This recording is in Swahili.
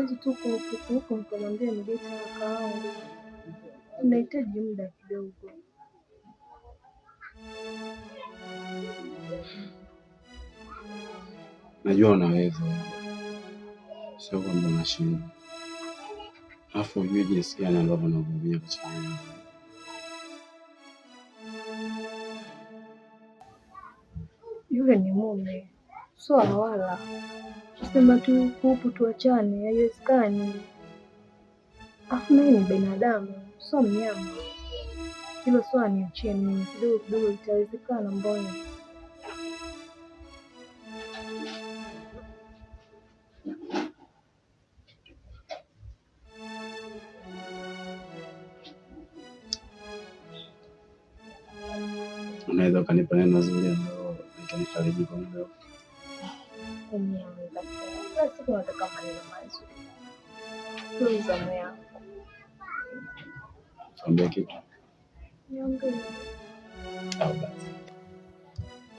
huwezi tu kurupuka mkamwambia nilete kaka wangu, unahitaji muda kidogo. Najua unaweza, sio kwamba unashindwa. Alafu ujue jinsi gani ambavyo unavumilia katika hili. Yule ni mume, sio wala kusema tu kupu tuachane, haiwezekani. Afu naye ni binadamu, sio mnyama. Hilo swala niachie mimi, kidogo kidogo itawezekana. Mbona unaweza ukanipa neno zuri ambalo nikanifariji kwa muda siku nataka maneno mazuri zamu yangu. Ambia kitu Niongee. au basi